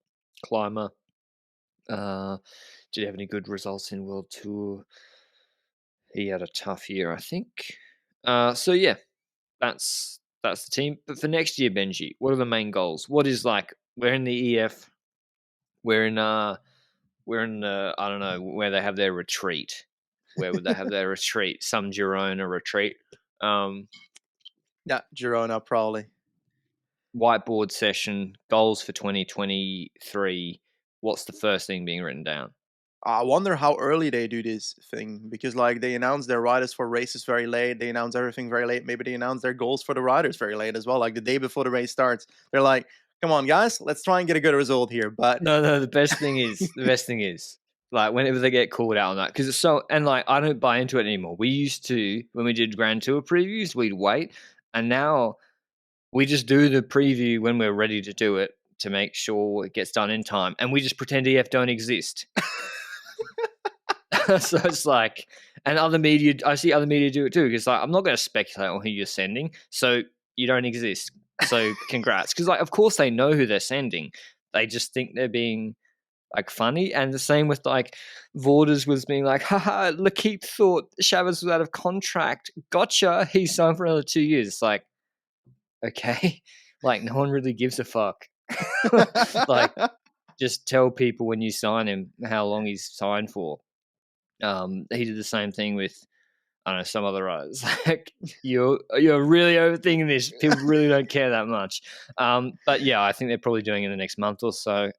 [SPEAKER 1] climber. Did he have any good results in World Tour? He had a tough year, I think. So yeah, that's the team. But for next year, Benji, what are the main goals? What is like? We're in the EF. We're in I don't know where they have their retreat. Where would they have their retreat? Some Girona retreat. Um,
[SPEAKER 2] Yeah, Girona probably.
[SPEAKER 1] Whiteboard session goals for 2023. What's the first thing being written down?
[SPEAKER 2] I wonder how early they do this thing because, like, they announce their riders for races very late. They announce everything very late. Maybe they announce their goals for the riders very late as well, like the day before the race starts. They're like, "Come on, guys, let's try and get a good result here." But
[SPEAKER 1] No, no. The best thing is like whenever they get called out on that because it's so and like I don't buy into it anymore. We used to when we did Grand Tour previews, we'd wait, and now we just do the preview when we're ready to do it to make sure it gets done in time, and we just pretend EF don't exist. So it's like, and other media, I see other media do it too. Because like, I'm not going to speculate on who you're sending, so you don't exist. So congrats, because like, of course they know who they're sending. They just think they're being like funny. And the same with like Vorders was being like, haha, L'Equipe thought Chavez was out of contract. Gotcha. He's signed for another 2 years. It's like, okay. Like no one really gives a fuck. Like just tell people when you sign him how long he's signed for. He did the same thing with I don't know some other riders. Like you're really overthinking this. People really don't care that much. But yeah, I think they're probably doing it in the next month or so.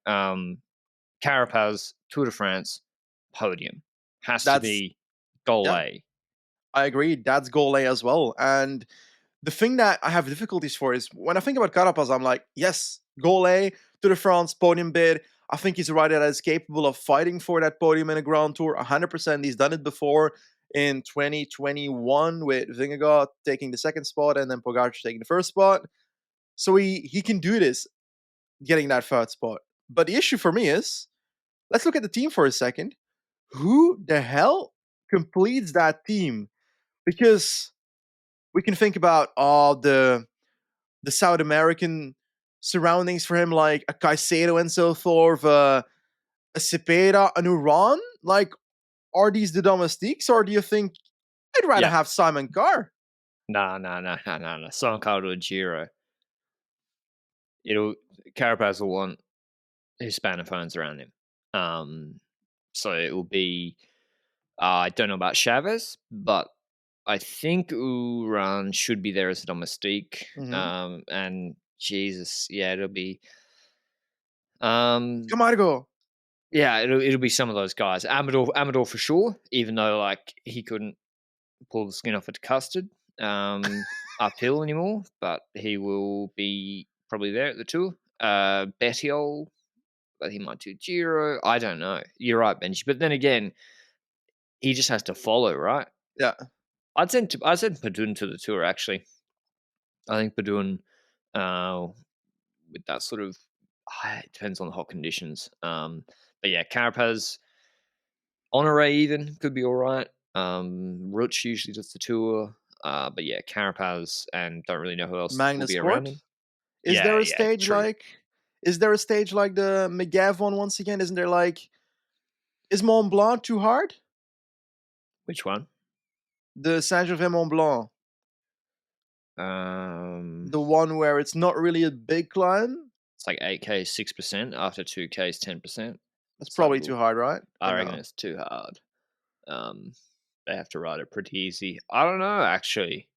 [SPEAKER 1] Carapaz, Tour de France, podium has to
[SPEAKER 2] That's
[SPEAKER 1] be goal
[SPEAKER 2] yeah,
[SPEAKER 1] A.
[SPEAKER 2] I agree. That's goal A as well. And the thing that I have difficulties for is when I think about Carapaz, I'm like, yes, goal A, to the France, podium bid. I think he's a rider that is capable of fighting for that podium in a Grand Tour 100%. He's done it before in 2021 with Vingegaard taking the second spot and then Pogacar taking the first spot. So he can do this, getting that third spot. But the issue for me is, let's look at the team for a second. Who the hell completes that team? Because we can think about the South American surroundings for him, like a Caicedo and so forth, a Cepeda, an Uran. Like, are these the domestiques, or do you think I'd rather
[SPEAKER 1] Yeah.
[SPEAKER 2] have Simon Carr?
[SPEAKER 1] No. Simon Cowell to a Giro. Carapaz will want Hispanophones around him. So it will be. I don't know about Chavez, but I think Uran should be there as a domestique.
[SPEAKER 2] Mm-hmm.
[SPEAKER 1] And Jesus, yeah, it'll be. Um,
[SPEAKER 2] Camargo.
[SPEAKER 1] yeah, it'll be some of those guys. Amador for sure. Even though like he couldn't pull the skin off at custard uphill anymore, but he will be probably there at the tour. Bettiol, but he might do Giro. I don't know. You're right, Benji. But then again, he just has to follow, right?
[SPEAKER 2] Yeah.
[SPEAKER 1] I'd send Padun to the tour actually. I think Padun, with that sort of, it depends on the hot conditions. But yeah, Carapaz, Honore even could be all right. Ruch usually does the tour. But yeah, Carapaz and don't really know who else will
[SPEAKER 2] Magnus
[SPEAKER 1] be around
[SPEAKER 2] Court.
[SPEAKER 1] him.
[SPEAKER 2] Is
[SPEAKER 1] Yeah,
[SPEAKER 2] there a
[SPEAKER 1] yeah,
[SPEAKER 2] stage
[SPEAKER 1] true.
[SPEAKER 2] like? Is there a stage like the McGav one once again? Isn't there like? Is Mont Blanc too hard?
[SPEAKER 1] Which one?
[SPEAKER 2] The Saint-Gervais Mont Blanc,
[SPEAKER 1] Um,
[SPEAKER 2] the one where it's not really a big climb.
[SPEAKER 1] it's like 8K 6%. After 2K is 10%.
[SPEAKER 2] That's
[SPEAKER 1] It's a
[SPEAKER 2] probably too
[SPEAKER 1] little.
[SPEAKER 2] hard, right?
[SPEAKER 1] I
[SPEAKER 2] Or
[SPEAKER 1] reckon
[SPEAKER 2] no?
[SPEAKER 1] it's too hard. Um, they have to ride it pretty easy. I don't know actually.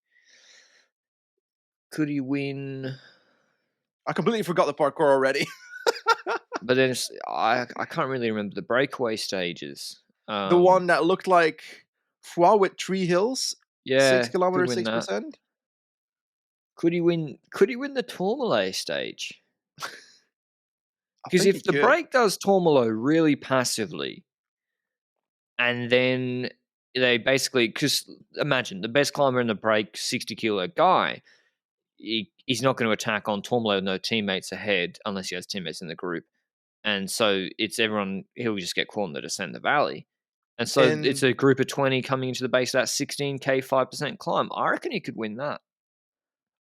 [SPEAKER 1] Could he win?
[SPEAKER 2] I completely forgot the parkour already.
[SPEAKER 1] But then I can't really remember the breakaway stages.
[SPEAKER 2] The one that looked like Foix with 3 hills, six
[SPEAKER 1] Yeah, could
[SPEAKER 2] kilometers,
[SPEAKER 1] win
[SPEAKER 2] six
[SPEAKER 1] that.
[SPEAKER 2] percent.
[SPEAKER 1] Could he win? Could he win the Tourmalet stage?
[SPEAKER 2] I
[SPEAKER 1] Because
[SPEAKER 2] think he
[SPEAKER 1] if the
[SPEAKER 2] could.
[SPEAKER 1] break does Tourmalet really passively, and then they basically because imagine the best climber in the break, 60 kilo guy, he's not going to attack on Tourmalet with no teammates ahead unless he has teammates in the group. And so it's everyone, he'll just get caught in the descent of the valley. And so it's
[SPEAKER 2] In
[SPEAKER 1] a group of 20 coming into the base of that 16K 5% climb. I reckon he could win that.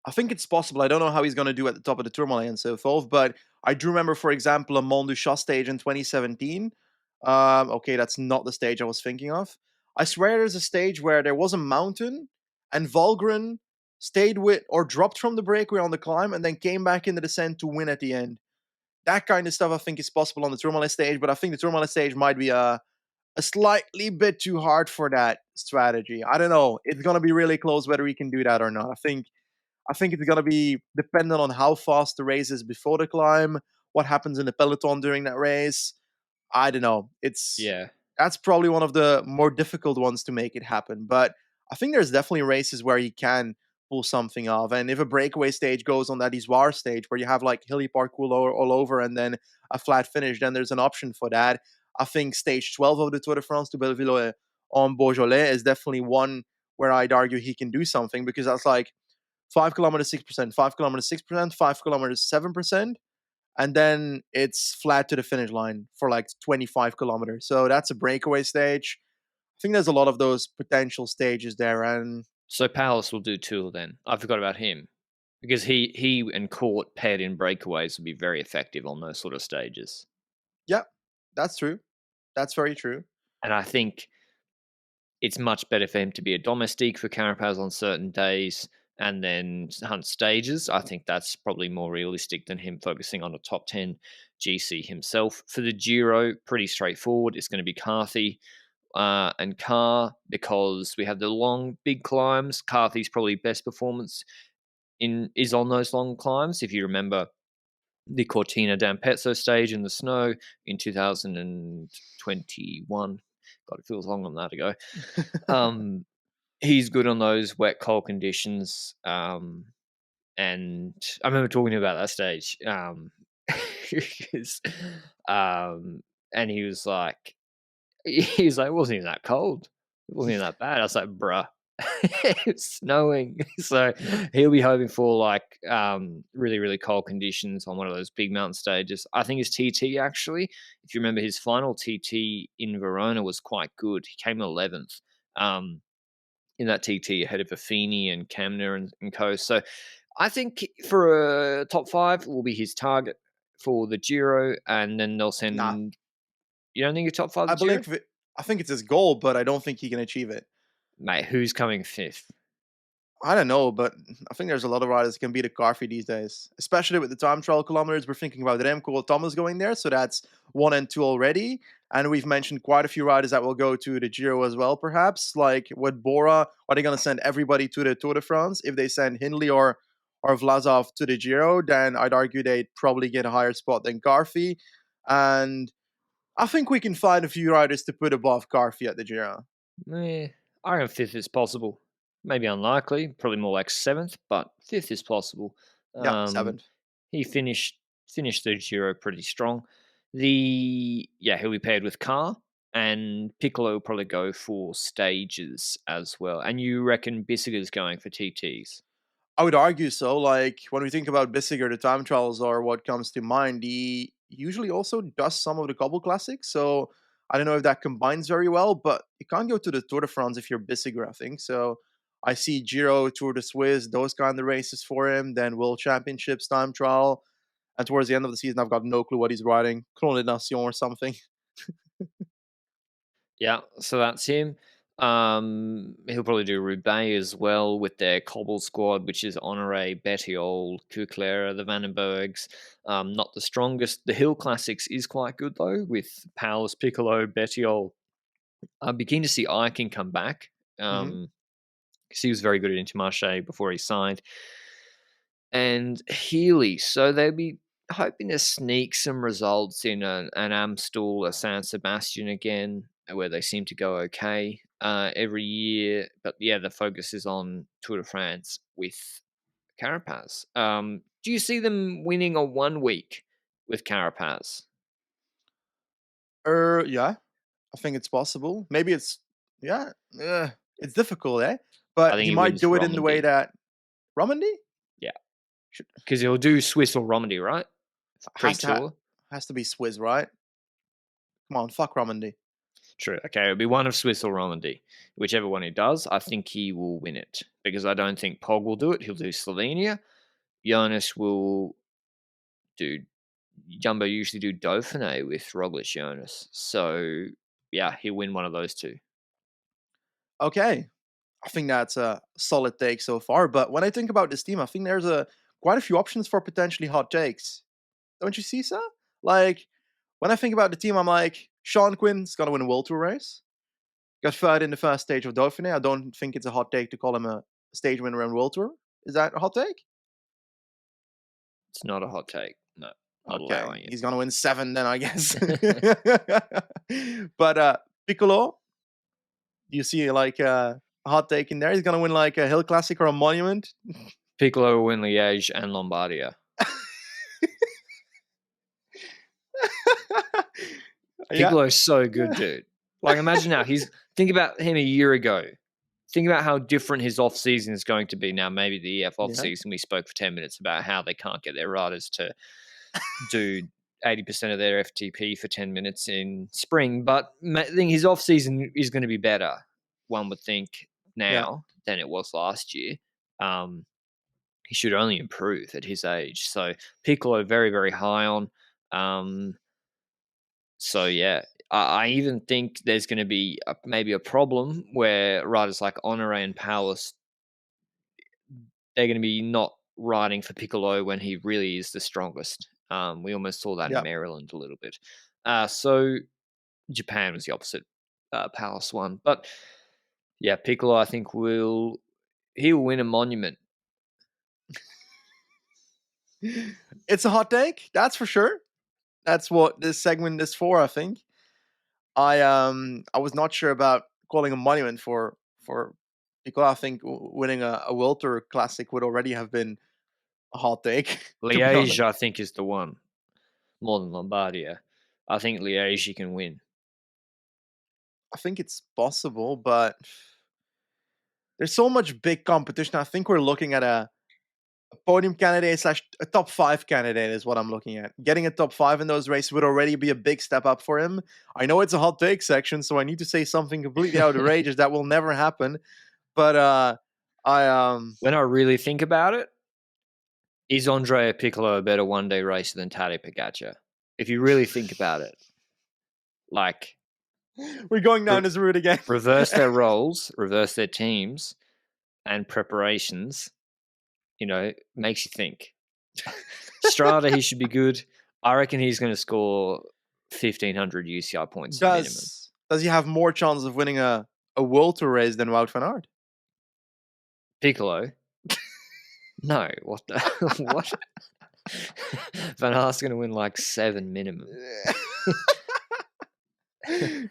[SPEAKER 2] I think it's possible. I don't know how he's going to do at the top of the Tourmalet and so forth, but I do remember, for example, a Mont du Chat stage in 2017. Okay, that's not the stage I was thinking of. I swear there's a stage where there was a mountain and Volgren stayed with or dropped from the breakaway on the climb and then came back in the descent to win at the end. That kind of stuff I think is possible on the Tourmalet stage, but I think the Tourmalet stage might be a slightly bit too hard for that strategy. I don't know. It's going to be really close whether he can do that or not. I think it's gonna be dependent on how fast the race is before the climb, what happens in the peloton during that race. I don't know. It's
[SPEAKER 1] Yeah.
[SPEAKER 2] That's probably one of the more difficult ones to make it happen. But I think there's definitely races where you can pull something off. And if a breakaway stage goes on that Isoire stage where you have like hilly parkour all over and then a flat finish, then there's an option for that. I think stage 12 of the Tour de France to Belleville on Beaujolais is definitely one where I'd argue he can do something because that's like 5 kilometers 6%, 5 kilometers 6%, 5 kilometers 7%, and then it's flat to the finish line for like 25 kilometers. So that's a breakaway stage. I think there's a lot of those potential stages there, and
[SPEAKER 1] So Palace will do Tour then. I forgot about him. Because he and Court paired in breakaways would be very effective on those sort of stages.
[SPEAKER 2] yeah, That's true. That's very true.
[SPEAKER 1] And I think it's much better for him to be a domestique for Carapaz on certain days and then hunt stages. I think that's probably more realistic than him focusing on a top 10 GC himself. For the Giro, pretty straightforward. It's going to be Carthy and Carr because we have the long, big climbs. Carthy's probably best performance in is on those long climbs. If you remember the Cortina d'Ampezzo stage in the snow in 2021. God, it feels long on that ago. He's good on those wet, cold conditions. And I remember talking to him about that stage. And he was like, it wasn't even that cold. It wasn't even that bad. I was like, bruh, it's snowing. So he'll be hoping for like really, really cold conditions on one of those big mountain stages. I think his TT actually, if you remember his final TT in Verona was quite good. He came 11th in that TT ahead of Affini and Kamner and co. So I think for a top 5 will be his target for the Giro, and then they'll
[SPEAKER 2] Nah,
[SPEAKER 1] send. You don't think a top 5
[SPEAKER 2] I
[SPEAKER 1] the Giro?
[SPEAKER 2] believe I think it's his goal, but I don't think he can achieve it.
[SPEAKER 1] Mate, who's coming 5th?
[SPEAKER 2] I don't know, but I think there's a lot of riders that can beat a Carfi these days, especially with the time trial kilometers. We're thinking about Remco or Thomas going there, so that's 1 and 2 already. And we've mentioned quite a few riders that will go to the Giro as well, perhaps. Like with Bora, are they going to send everybody to the Tour de France? If they send Hindley or Vlasov to the Giro, then I'd argue they'd probably get a higher spot than Carfi. And I think we can find a few riders to put above Carfi at the Giro.
[SPEAKER 1] I reckon 5th is possible. Maybe unlikely, probably more like 7th, but 5th is possible.
[SPEAKER 2] Yeah, seventh.
[SPEAKER 1] He finished the Giro pretty strong. He'll be paired with Carr, and Piccolo will probably go for stages as well. And you reckon Bissiger's going for TTs?
[SPEAKER 2] I would argue so. Like when we think about Bissiger, the time trials are what comes to mind. He usually also does some of the cobble classics. So I don't know if that combines very well, but you can't go to the Tour de France if you're Bissiger, I think. So I see Giro, Tour de Suisse, those kind of races for him, then World Championships, time trial. And towards the end of the season, I've got no clue what he's riding. Clone Nation or something.
[SPEAKER 1] Yeah, so that's him. He'll probably do Roubaix as well with their cobble squad, which is Honore, Bettiol, Kuklera, the Vandenbergs. Not the strongest. The Hill Classics is quite good though, with Powers, Piccolo, Bettiol. I'm beginning to see Iken come back.
[SPEAKER 2] Hmm.
[SPEAKER 1] Because he was very good at Intermarché before he signed. And Healy. So they'll be hoping to sneak some results in an Amstel, a San Sebastian again, where they seem to go okay every year. But yeah, the focus is on Tour de France with Carapaz. Do you see them winning a 1 week with Carapaz?
[SPEAKER 2] Yeah, I think it's possible. Maybe it's, yeah, it's difficult, eh?
[SPEAKER 1] I
[SPEAKER 2] But
[SPEAKER 1] think
[SPEAKER 2] he
[SPEAKER 1] he
[SPEAKER 2] might
[SPEAKER 1] wins
[SPEAKER 2] do it in the way
[SPEAKER 1] Romandy.
[SPEAKER 2] that Romandy
[SPEAKER 1] Yeah,
[SPEAKER 2] should,
[SPEAKER 1] because he'll do Swiss or Romandy, right?
[SPEAKER 2] has to
[SPEAKER 1] Pre-tour.
[SPEAKER 2] has to be Swiss, right? Come on, fuck Romandy.
[SPEAKER 1] True. Okay, it'll be one of Swiss or Romandy. Whichever one he does, I think he will win it. Because I don't think Pog will do it. He'll do Slovenia. Jonas will do. Jumbo usually do Dauphiné with Roglic Jonas. So, yeah, he'll win one of those two.
[SPEAKER 2] Okay, I think that's a solid take so far. But when I think about this team, I think there's a quite a few options for potentially hot takes. Don't you see, sir? Like when I think about the team, I'm like, Sean Quinn's gonna win a World Tour race. Got third in the first stage of Dauphiné. I don't think it's a hot take to call him a stage winner in World Tour. Is that a hot take?
[SPEAKER 1] It's not a hot take. No, not
[SPEAKER 2] Okay,
[SPEAKER 1] allowing
[SPEAKER 2] he's gonna win 7 then, I guess.
[SPEAKER 1] it.
[SPEAKER 2] But Piccolo, do you see like a hot take in there? He's gonna win like a Hill Classic or a Monument.
[SPEAKER 1] Piccolo will win Liège and Lombardia.
[SPEAKER 2] Yeah,
[SPEAKER 1] Piccolo's so good, dude. Like, imagine now. Think about him a year ago. Think about how different his off season is going to be now. Maybe the EF off
[SPEAKER 2] yeah,
[SPEAKER 1] season, we spoke for 10 minutes about how they can't get their riders to do 80% of their FTP for 10 minutes in spring. But I think his off season is going to be better, one would think,
[SPEAKER 2] yeah.
[SPEAKER 1] now than it was last year. He should only improve at his age. So Piccolo, very, very high on. So yeah, I even think there's going to be maybe a problem where riders like Honore and Powers, they're going to be not riding for Piccolo when he really is the strongest. We almost saw that in
[SPEAKER 2] Yeah.
[SPEAKER 1] Maryland a little bit. So Japan was the opposite. Palace won, but yeah, Piccolo I think he'll win a monument.
[SPEAKER 2] It's a hot take, that's for sure. That's what this segment is for, I think. I was not sure about calling a monument for Piccolo. I think winning a World Tour Classic would already have been a hot take, to be
[SPEAKER 1] Liège
[SPEAKER 2] honest.
[SPEAKER 1] I think is the one more than Lombardia. I think Liège he can win.
[SPEAKER 2] I think it's possible, but there's so much big competition. I think we're looking at a podium candidate slash a top five candidate is what I'm looking at. Getting a top five in those races would already be a big step up for him. I know it's a hot take section, so I need to say something completely outrageous that will never happen. But I
[SPEAKER 1] When I really think about it, is Andrea Piccolo a better one-day racer than Tadej Pogacar? If you really think about it, like
[SPEAKER 2] we're going down
[SPEAKER 1] re-
[SPEAKER 2] this route again.
[SPEAKER 1] reverse their roles, reverse their teams and preparations, makes you think. Strada, he should be good. I reckon he's going to score 1,500 UCI points minimum.
[SPEAKER 2] Does he have more chance of winning a World Tour race than Wout van Aert?
[SPEAKER 1] Piccolo? No. What the what? Van Aert's going to win like 7 minimum.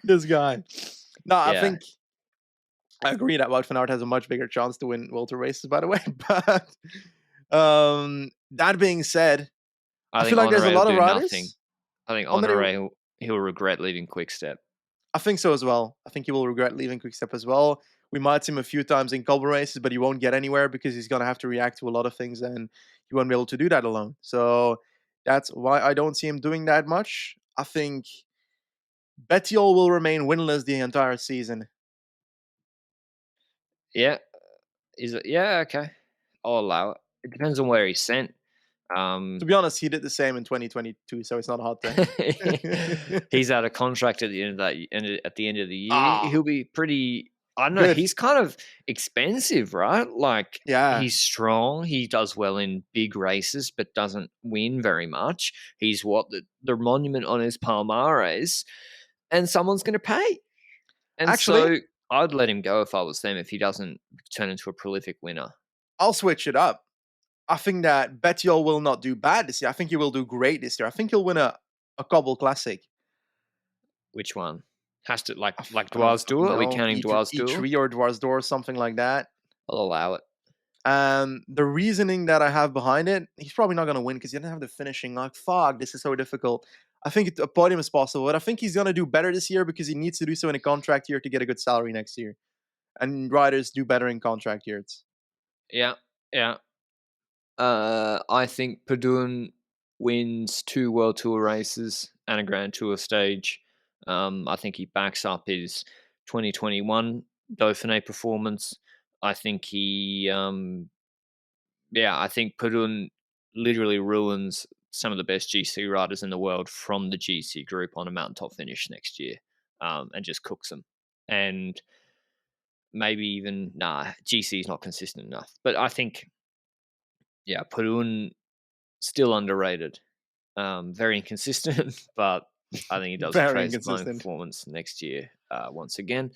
[SPEAKER 2] This guy. No, I
[SPEAKER 1] Yeah.
[SPEAKER 2] think I agree that Wout van Aert has a much bigger chance to win World Tour races, by the way. But that being said,
[SPEAKER 1] I
[SPEAKER 2] I
[SPEAKER 1] think
[SPEAKER 2] feel like there's a
[SPEAKER 1] Honore will
[SPEAKER 2] lot of
[SPEAKER 1] do nothing.
[SPEAKER 2] riders
[SPEAKER 1] I think
[SPEAKER 2] on the.
[SPEAKER 1] Honore he'll regret leaving Quickstep.
[SPEAKER 2] I think so as well. I think he will regret leaving Quickstep as well. We might see him a few times in couple races, but he won't get anywhere because he's gonna have to react to a lot of things, and he won't be able to do that alone. So that's why I don't see him doing that much. I think Bettiol will remain winless the entire season.
[SPEAKER 1] Yeah. Is it? Yeah, okay. I'll allow it. It depends on where he's sent.
[SPEAKER 2] To be honest, he did the same in 2022, so it's not a hot take.
[SPEAKER 1] He's out of contract at the end of at the end of the year.
[SPEAKER 2] Ah,
[SPEAKER 1] He'll be pretty. I don't know.
[SPEAKER 2] good.
[SPEAKER 1] He's kind of expensive, right? Like
[SPEAKER 2] Yeah.
[SPEAKER 1] he's strong. He does well in big races, but doesn't win very much. He's what the monument on his Palmares, and someone's going to pay. And
[SPEAKER 2] Actually,
[SPEAKER 1] so I'd let him go if I was them if he doesn't turn into a prolific winner.
[SPEAKER 2] I'll switch it up. I think that Bettiol will not do bad this year. I think he will do great this year. I think he'll win a Cobble Classic.
[SPEAKER 1] Which one? Has to like
[SPEAKER 2] I don't
[SPEAKER 1] Dwar's
[SPEAKER 2] fucking
[SPEAKER 1] Duel? Are we
[SPEAKER 2] know.
[SPEAKER 1] counting Dwar's Duel?
[SPEAKER 2] E3 or Dwar's Door, something like that.
[SPEAKER 1] I'll allow it.
[SPEAKER 2] The reasoning that I have behind it, he's probably not going to win because he doesn't have the finishing. Like, fuck, this is so difficult. I think a podium is possible, but I think he's going to do better this year because he needs to do so in a contract year to get a good salary next year. And riders do better in contract years.
[SPEAKER 1] Yeah, yeah. I think Padun wins 2 World Tour races and a Grand Tour stage. I think he backs up his 2021 Dauphiné performance. I think I think Padun literally ruins some of the best GC riders in the world from the GC group on a mountaintop finish next year, and just cooks them. And maybe even GC is not consistent enough. But I think Padun still underrated. Very inconsistent, but I think he does a
[SPEAKER 2] Very
[SPEAKER 1] crazy flying
[SPEAKER 2] inconsistent.
[SPEAKER 1] performance next year once again.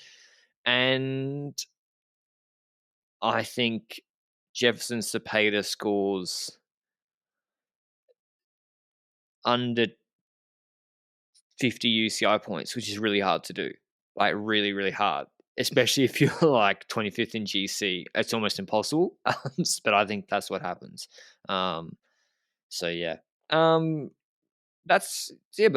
[SPEAKER 1] And I think Jefferson Cepeda scores under 50 UCI points, which is really hard to do. Like really, really hard. Especially if you're like 25th in GC. It's almost impossible. But I think that's what happens. So yeah. But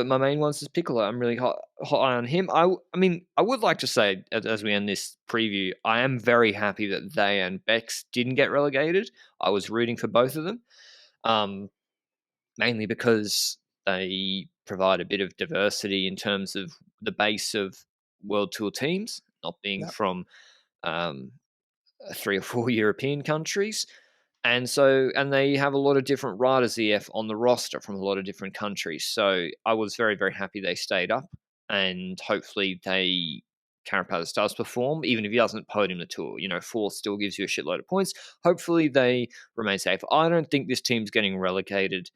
[SPEAKER 1] my main one's is Piccolo. I'm really hot on him. I mean, I would like to say as we end this preview, I am very happy that they and Bex didn't get relegated. I was rooting for both of them, mainly because they provide a bit of diversity in terms of the base of World Tour teams, not being
[SPEAKER 2] Yeah.
[SPEAKER 1] from 3 or 4 European countries. And they have a lot of different riders, EF, on the roster from a lot of different countries. So I was very, very happy they stayed up, and hopefully Carapaz does perform, even if he doesn't podium the tour. Fourth still gives you a shitload of points. Hopefully they remain safe. I don't think this team's getting relegated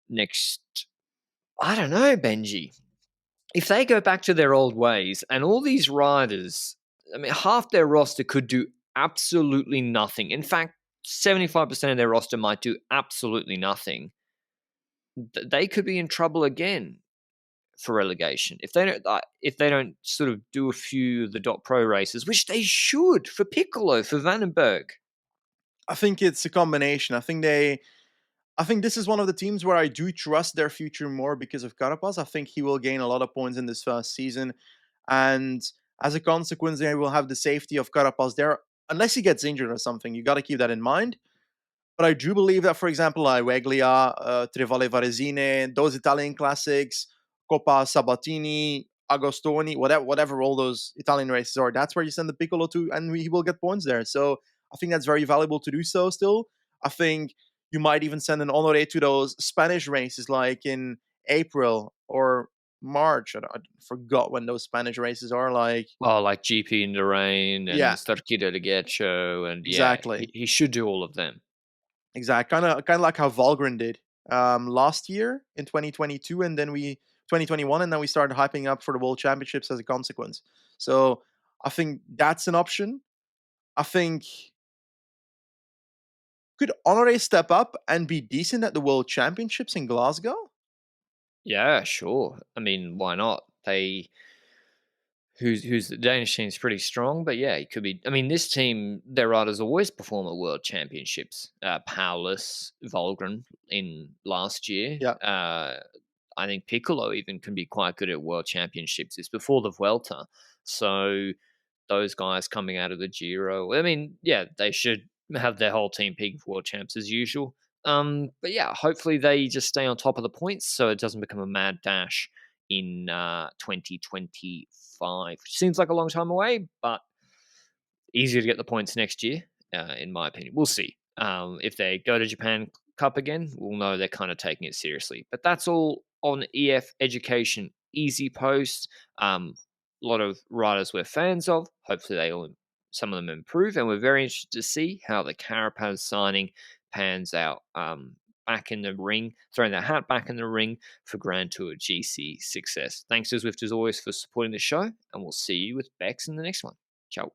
[SPEAKER 1] next. I don't know, Benji. If they go back to their old ways and all these riders, I mean, half their roster could do absolutely nothing. In fact, 75% of their roster might do absolutely nothing. They could be in trouble again for relegation if they don't sort of do a few of the dot pro races, which they should for Piccolo, for Vandenberg.
[SPEAKER 2] I think it's a combination. I think this is one of the teams where I do trust their future more because of Carapaz. I think he will gain a lot of points in this first season, and as a consequence, they will have the safety of Carapaz there, unless he gets injured or something. You got to keep that in mind. But I do believe that, for example, like Weglia, Trevale Varesine, those Italian classics, Coppa Sabatini, Agostoni, whatever all those Italian races are, that's where you send the Piccolo to, and he will get points there. So I think that's very valuable to do so still. I think you might even send an Honore to those Spanish races, like in April or March. I forgot when those Spanish races are. Like,
[SPEAKER 1] Oh, like GP in the Rain and
[SPEAKER 2] yeah,
[SPEAKER 1] Starkida de Getcho, and yeah,
[SPEAKER 2] exactly.
[SPEAKER 1] he should do all of them.
[SPEAKER 2] Exactly, kind of like how Valgren did last year in 2022, and then we 2021, and then we started hyping up for the World Championships as a consequence. So I think that's an option. I think could Honore step up and be decent at the World Championships in Glasgow?
[SPEAKER 1] Yeah, sure. I mean, why not? Who's the Danish team's pretty strong, but yeah, it could be. I mean, this team, their riders always perform at World Championships. Paulus, Volgren in last year.
[SPEAKER 2] Yeah,
[SPEAKER 1] I think Piccolo even can be quite good at World Championships. It's before the Vuelta, so those guys coming out of the Giro. I mean, yeah, they should have their whole team peaking for World Champs as usual. But yeah, hopefully they just stay on top of the points so it doesn't become a mad dash in 2025, which seems like a long time away, but easier to get the points next year, in my opinion. We'll see. If they go to Japan Cup again, we'll know they're kind of taking it seriously. But that's all on EF Education EasyPost. A lot of riders we're fans of. Hopefully, some of them improve, and we're very interested to see how the Carapaz signing pans out. Back in the ring, throwing their hat back in the ring for Grand Tour GC success. Thanks to Zwift as always for supporting the show, and we'll see you with Bex in the next one.